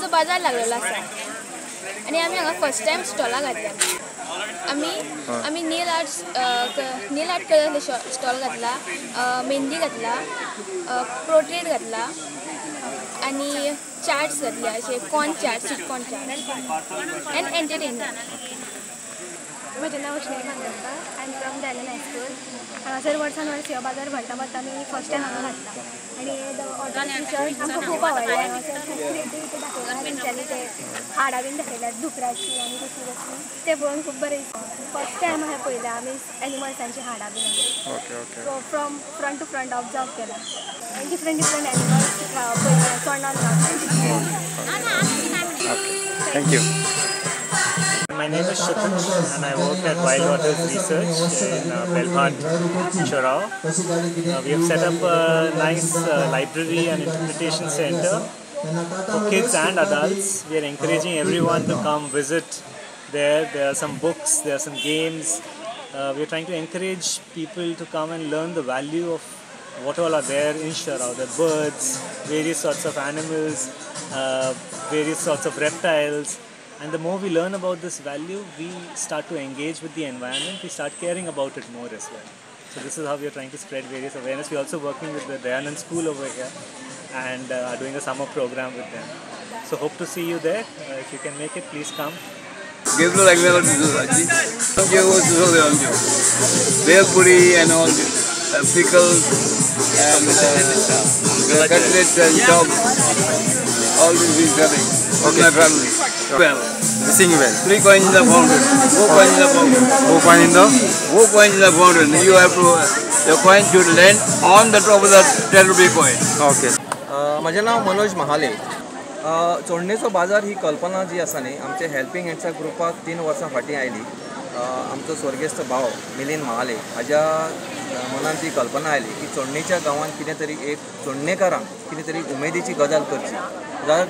चोडणेचो बाजार लागलेलो आसा आनी आमी हांगा फर्स्ट टायम स्टॉला घातल्या. आमी नेल आर्ट कलर स्टॉल घातला, मेहंदी घातला, पोर्ट्रेट घातला आनी चार्ट्स घातले अशे corn chart, sweet corn chart end entertainment. म्हजें नांव Ashwini Mandrekar. I am from Dylan high school. हांगासर वर्सान वर्स ह्यो बाजार भरता भरता आमी फर्स्ट टायम हांगा घातला आनी ऑर्गनायजेशन आमकां खूब आवडलें. हांगासर खूब क्रिएटिविटी दाखयला तेंच्यांनी ते हाडां बीन दाखयल्यात दुकराची आनी कसली कसली ते पळोवन खूब बरें दिसता. फर्स्ट टायम हांवें पळयलें आमी एनिमल्सांची हाडां बीन so from front to front observe केला आनी डिफरंट एनिमल्स पळयले चोडणान thank you. My name is Shatush and I work at Wild Waters Research in Belmont, Chorao. We have set up a nice library and interpretation center for kids and adults. We are encouraging everyone to come visit there. There are some books, there are some games. We are trying to encourage people to come and learn the value of what all are there in Chorao. The birds, various sorts of animals, various sorts of reptiles. And the more we learn about this value, we start to engage with the environment, we start caring about it more as well. So this is how we are trying to spread various awareness. We are also working with the Dayanand school over here and are doing a summer program with them. So hope to see you there. If you can make it, please come. Belpuri and all pickles and cutlets and chops. All these is selling. Okay. My family. Well. Sing well. 3 coins in the fountain. 4 coins in the fountain. 4 coins in the? 4 coins in the fountain. You have to, the coin should land on the top of the 10 rupee coin. Okay. माझे नाव मनोज महाले. चोडणेचो बाजार ही कल्पना जी आसा न्ही आमच्या helping हँड्सच्या ग्रुपाक 3 वर्सां फाटीं oily. आमचो स्वर्गेस्त भाव मिलिंद महाले हाज्या मनान ती कल्पना आयली की चोडणेच्या गांवांत कितें तरी एक चोडणेकारांक कितें तरी उमेदीची गजाल करची.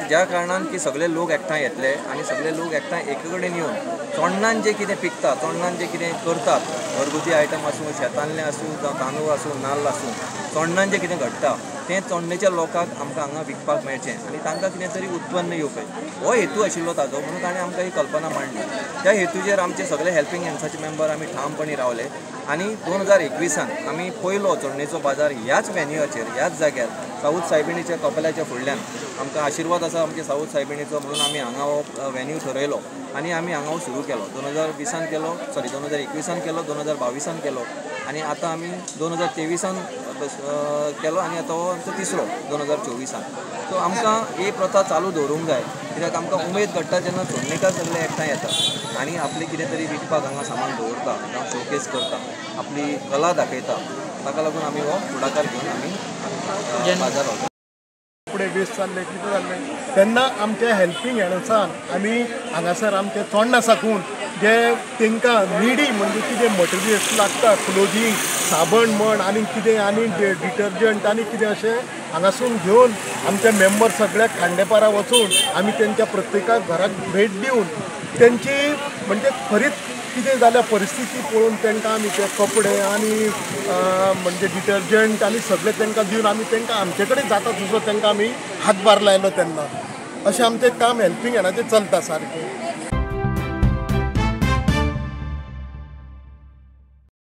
ज्या कारणान की सगळे लोक एकठांय येतले आनी सगळे लोक एकठांय एके कडेन येवन चोडणान जें कितें पिकता, चोडणान जें कितें करतात, घरगुती आयटम आसूं, शेतांतलें आसूं, जावं तांदूळ आसूं, नाल्ल आसूं, चोडणान जें कितें घडटा तें चोडणेच्या लोकांक आमकां हांगा विकपाक मेळचें आनी तांकां कितें तरी उत्पन्न येवपय हो हेतू आशिल्लो ताजो. म्हणून ताणें आमकां ही कल्पना मांडली. त्या हेतूचेर आमचे सगळे हेल्पिंग हँड्साचे मेंबर आमी ठामपणी रावले आनी 2021 आमी पयलो चोडणेचो बाजार ह्याच वेन्यूचेर ह्याच जाग्यार साऊथ सायबिणीच्या कपेलाच्या फुडल्यान आमकां आशिर्वाद आसा आमच्या साऊथ सायबिणीचो म्हणून आमी हांगा हो वेन्यू ठरयलो आनी आमी हांगा सुरू केलो. 2020 केलो, 2021 केलो, 2022 केलो आनी आतां आमी 2023 केलो आनी आतां हो आमचो तिसरो 2024. सो आमकां ही प्रथा चालू दवरूंक जाय कित्याक आमकां उमेद घडटा जेन्ना चोडणेकार सगळे एकठांय येता आनी आपलें कितें तरी विकपाक हांगा सामान दवरता जावं शोकेस करता, आपली कला दाखयता. ताका लागून आमी हो फुडाकार घेवन आमी बाजार व्हरता. फुडें वेस्ट जाल्ले कितें जाल्लें तेन्ना आमच्या हेल्पिंग हँड्सान आमी हांगासर आमचे चोडणा साकून जे तांकां निडी म्हणजे कितें मटेरियल्स लागता, क्लोथींग, साबण म्हण आनी कितें आनी डिटर्जंट आनी कितें अशें हांगासून घेवन आमचे मेंबर सगळ्याक खांडेपारा वचून आमी तेंच्या प्रत्येकाक घराक भेट दिवन तेंची म्हणजे खरीच कितें जाल्या परिस्थिती पळोवन तांकां आमी ते कपडे आनी म्हणजे डिटर्जंट आनी सगळें तांकां दिवन आमी तांकां आमचे कडेन जाता तसो तांकां आमी हातभार लायलो. तेन्ना अशें आमचें काम हेल्पिंग हँडाचें चलता सारकें.